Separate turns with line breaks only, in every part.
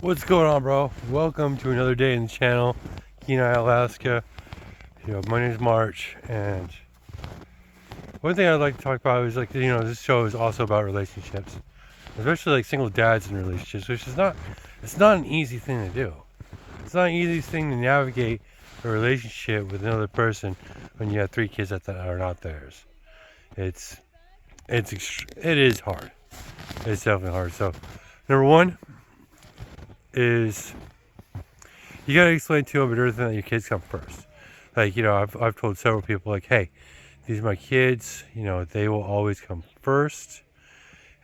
What's going on, bro? Welcome to another day in the channel, Kenai, Alaska. My name is March, and one thing I'd like to talk about is this show is also about relationships, especially like single dads in relationships, which is it's not an easy thing to do. It's not an easy thing to navigate a relationship with another person when you have three kids that are not theirs. It is hard. It's definitely hard. So, number one is you gotta explain to them everything that your kids come first. I've told several people hey, these are my kids. They will always come first.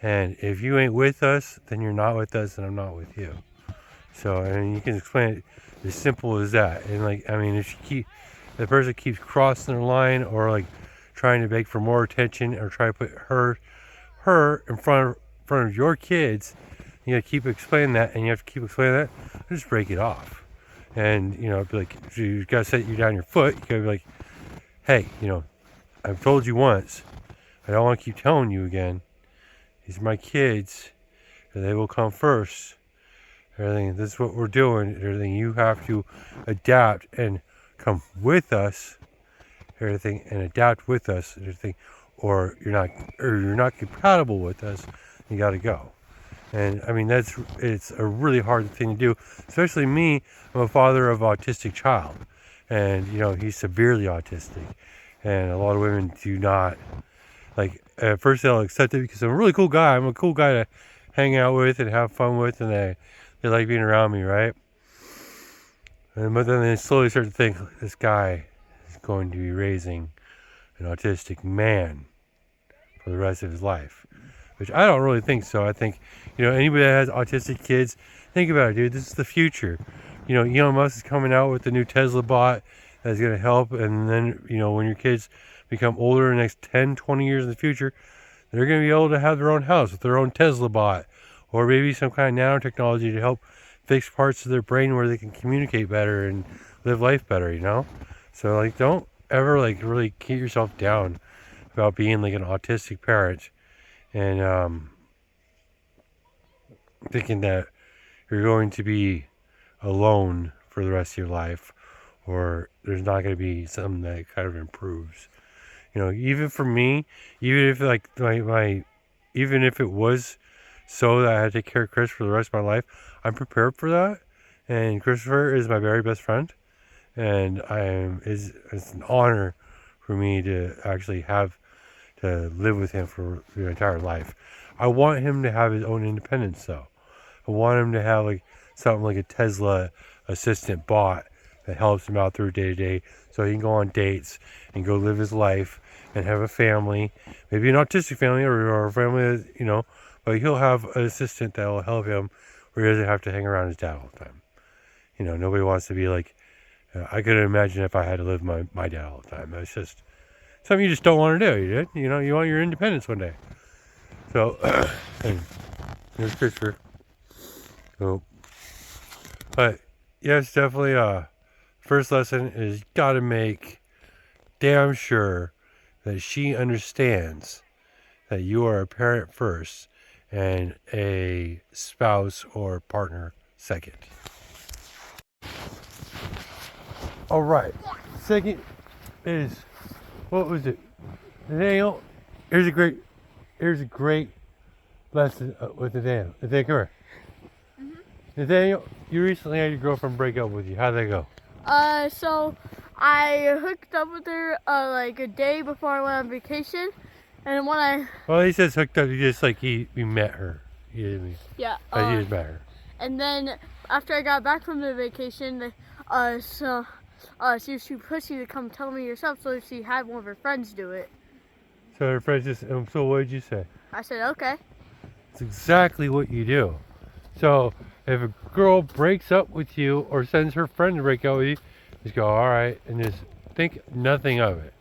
And if you ain't with us, then you're not with us, and I'm not with you. So, and you can explain it as simple as that. And if the person keeps crossing their line or trying to beg for more attention or try to put her in front of your kids, you gotta keep explaining that, and you have to keep explaining that. Just break it off. And be if you gotta set you down your foot, you gotta be like, hey, I've told you once, I don't want to keep telling you again. These are my kids, and they will come first. Everything, this is what we're doing. Everything, you have to adapt and come with us. Everything, and adapt with us. Everything, or you're not compatible with us. You got to go. And it's a really hard thing to do, especially me. I'm a father of an autistic child, and he's severely autistic, and a lot of women do not at first they'll accept it because I'm a really cool guy. I'm a cool guy to hang out with and have fun with, and they like being around me, right? But then they slowly start to think this guy is going to be raising an autistic man for the rest of his life, which I don't really think so. I think, anybody that has autistic kids, think about it, dude. This is the future. Elon Musk is coming out with the new Tesla bot that's going to help. And then, when your kids become older in the next 10, 20 years in the future, they're going to be able to have their own house with their own Tesla bot, or maybe some kind of nanotechnology to help fix parts of their brain where they can communicate better and live life better. So, don't ever, really keep yourself down about being, an autistic parent and thinking that you're going to be alone for the rest of your life, or there's not going to be something that kind of improves. Even for me, even if even if it was so that I had to take care of Chris for the rest of my life, I'm prepared for that. And Christopher is my very best friend, and it's an honor for me to actually have to live with him for the entire life. I want him to have his own independence, though. I want him to have something like a Tesla assistant bot that helps him out through day to day, so he can go on dates and go live his life and have a family, maybe an autistic family or a family that, but he'll have an assistant that will help him where he doesn't have to hang around his dad all the time. Nobody wants to be I couldn't imagine if I had to live my dad all the time. It's just something you just don't want to do. You want your independence one day. So, and here's Christopher. So, but yes, definitely. First lesson is you gotta make damn sure that she understands that you are a parent first and a spouse or partner second. All right. Second is, what was it? Nathaniel, here's a great lesson with Nathaniel. Nathaniel, come here. Mm-hmm. Nathaniel, you recently had your girlfriend break up with you. How'd that go?
So I hooked up with her a day before I went on vacation, and
Well, he says hooked up. You just we met her.
Yeah.
You just met her.
And then after I got back from the vacation, she was too pushy to come tell me herself, so she had one of her friends do it.
So her friends so what did you say?
I said, okay.
It's exactly what you do. So if a girl breaks up with you or sends her friend to break up with you, just go, all right, and just think nothing of it.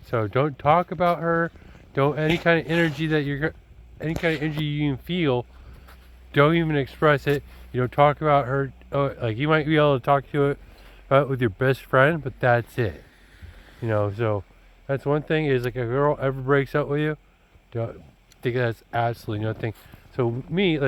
So don't talk about her. Any kind of energy you can feel, don't even express it. You don't talk about her. You might be able to talk to it with your best friend, but that's it. So that's one thing is if a girl ever breaks up with you, don't think that's absolutely nothing. So me,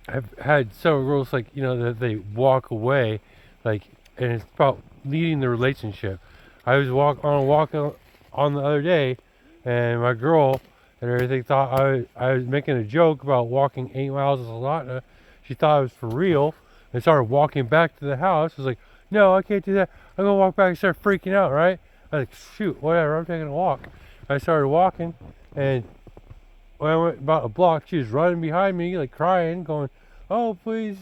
I've had several girls like that they walk away, like, and it's about leading the relationship. I was on a walk on the other day, and my girl and everything thought I was making a joke about walking 8 miles to Soldotna. She thought it was for real, and started walking back to the house. I was like, no, I can't do that. I'm gonna walk back and start freaking out, right? I was like, shoot, whatever. I'm taking a walk. I started walking, and when I went about a block, she was running behind me, like crying, going, "Oh, please,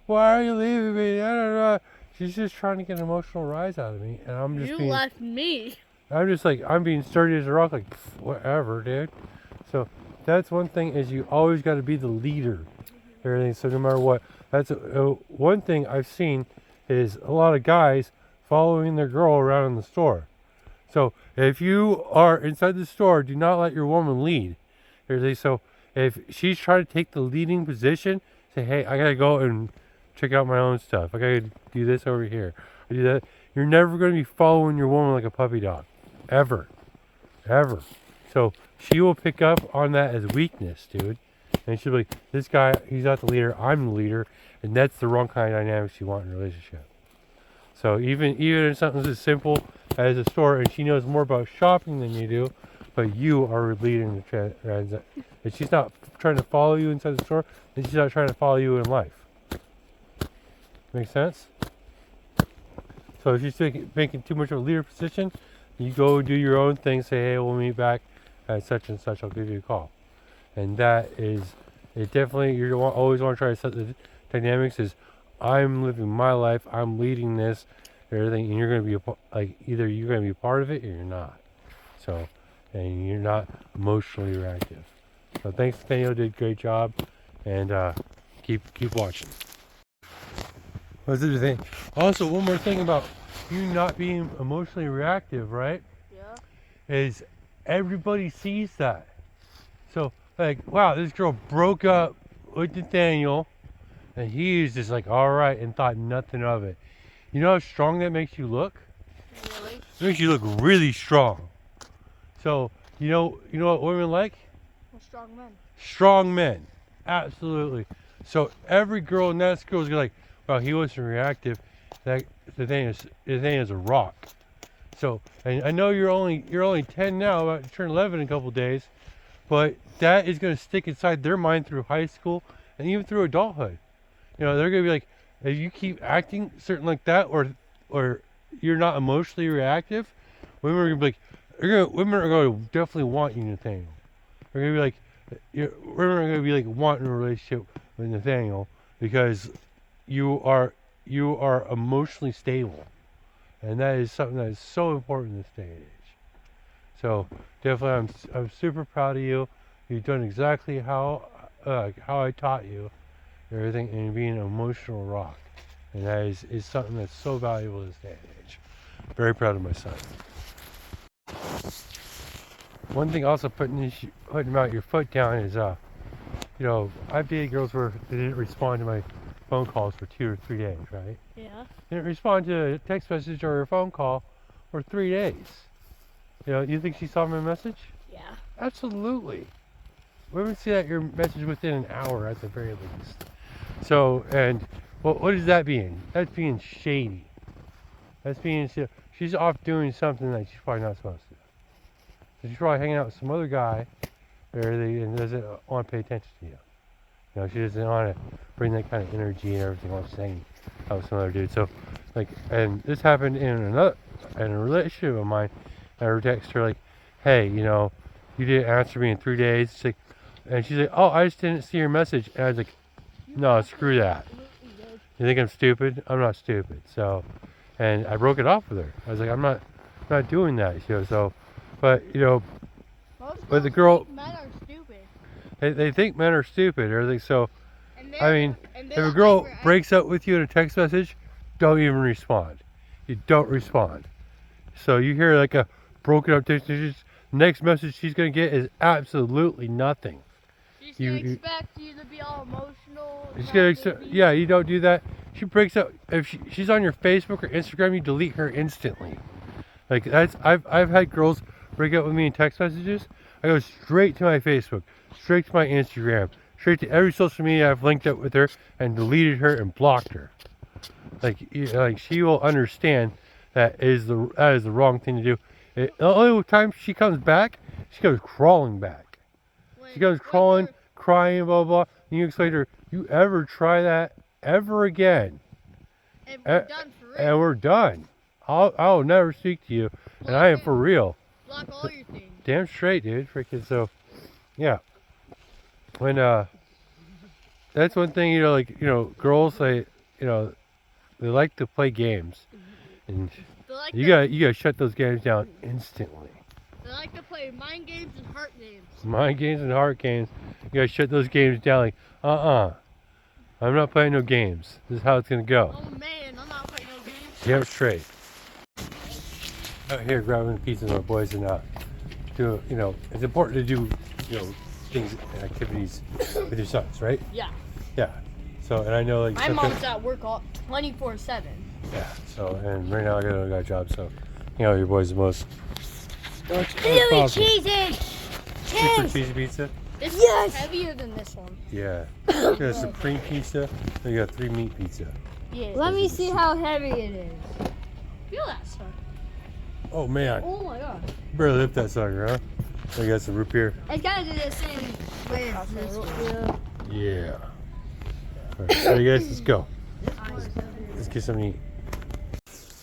why are you leaving me?" I don't know. She's just trying to get an emotional rise out of me, and
You left me.
I'm just like, I'm being sturdy as a rock, like, whatever, dude. So that's one thing, is you always got to be the leader. Everything. So no matter what, that's one thing I've seen is a lot of guys following their girl around in the store. So if you are inside the store, do not let your woman lead. Everything. So if she's trying to take the leading position, say, hey, I gotta go and check out my own stuff. I gotta do this over here. I do that. You're never gonna be following your woman like a puppy dog, ever, ever. So she will pick up on that as weakness, dude. And she'll be like, this guy, he's not the leader, I'm the leader, and that's the wrong kind of dynamics you want in a relationship. So even if something as simple as a store, and she knows more about shopping than you do, but you are leading the transaction. And she's not trying to follow you inside the store, and she's not trying to follow you in life. Make sense? So if she's making too much of a leader position, you go do your own thing, say, hey, we'll meet back at such and such, I'll give you a call. And that is, it definitely, always want to try to set the dynamics is, I'm living my life, I'm leading this, everything, and you're going to be, either you're going to be a part of it or you're not. So, and you're not emotionally reactive. So thanks, Nathaniel, did a great job, and keep watching. What's the other thing? Also, one more thing about you not being emotionally reactive, right?
Yeah.
Is everybody sees that. So, like, wow, this girl broke up with Nathaniel, and he's just like, all right, and thought nothing of it. You know how strong that makes you look?
Really?
It makes you look really strong. So, you know what women like?
Strong men.
Strong men. Absolutely. So every girl in that school is gonna like, well, he wasn't reactive. That the thing is a rock. So, and I know you're only 10 now, about to turn 11 in a couple days, but that is gonna stick inside their mind through high school and even through adulthood. They're gonna be like, if you keep acting certain like that, or you're not emotionally reactive, women are gonna be like, women are gonna definitely want you, Nathaniel. They're gonna be like, women are gonna be like wanting a relationship with Nathaniel because you are emotionally stable, and that is something that is so important in this day and age. So definitely, I'm super proud of you. You've done exactly how I taught you, everything, and being an emotional rock, and that is something that's so valuable in this day and age. Very proud of my son. One thing also putting out your foot down is I've dated girls where they didn't respond to my phone calls for 2 or 3 days, right?
Yeah.
Didn't respond to a text message or a phone call for 3 days. You think she saw my message?
Yeah.
Absolutely. Women see that your message within an hour at the very least. So, and what is that being? That's being shady. That's being, she's off doing something that she's probably not supposed to. So she's probably hanging out with some other guy and doesn't want to pay attention to you. She doesn't want to bring that kind of energy and everything while she's hanging out with some other dude. So, and this happened in a relationship of mine. I would text her like, hey, you didn't answer me in 3 days. And she's like, oh, I just didn't see your message. And I was like, no, screw that. You think I'm stupid? I'm not stupid. So, and I broke it off with her. I was like, I'm not doing that. So, but but the girl,
men are stupid.
they think men are stupid or everything. So, I mean, if a
don't
girl
like
breaks up with you in a text message, don't even respond. You don't respond. So you hear like a broken up text message, next message she's gonna get is absolutely nothing.
She's gonna expect you to be all emotional.
Yeah, you don't do that. She breaks up. If she's on your Facebook or Instagram, you delete her instantly. Like I've had girls break up with me in text messages. I go straight to my Facebook, straight to my Instagram, straight to every social media I've linked up with her and deleted her and blocked her. Like she will understand that is the wrong thing to do. The only time she comes back, she goes crawling back. She goes crawling, crying, blah, blah. And you explain to her, you ever try that ever again?
And we're done for real.
And we're done. I'll never speak to you. And I am for real.
Block all your things.
Damn straight, dude. Freaking so, yeah. When that's one thing, girls they like to play games, and you gotta shut those games down instantly.
They like to play mind games and heart games.
Mind games and heart games. You gotta shut those games down. Like, I'm not playing no games. This is how it's gonna go.
Oh man, I'm not playing no games.
Damn straight. Out here grabbing pizza with my boys and it's important to do things and activities with your sons, right?
Yeah.
Yeah. So, and I know like
My mom's at work all 24/7.
Yeah. So, and right now I got a job, so your boy's the most.
Really cheesy!
Super cheesy pizza.
This
Yes!
is heavier than this one.
Yeah. You got a supreme pizza. Then you got 3 meat pizza.
Yeah.
Let me see how heavy it is.
Feel that stuff.
Oh man,
Oh my god.
barely lift that sucker, huh? I got some root beer.
It's gotta do the same way as this one.
Yeah. All right, ready guys? Let's go. Let's get something to eat.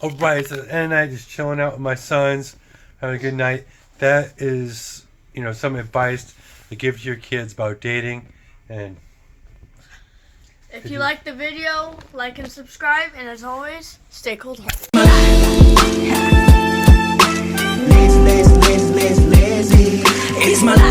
All right, so the end of the night, just chilling out with my sons, having a good night. That is, some advice to give to your kids about dating. And
If you like the video, like and subscribe, and as always, stay cold-hearted.
Lazy, lazy, lazy, lazy, lazy. It's my life.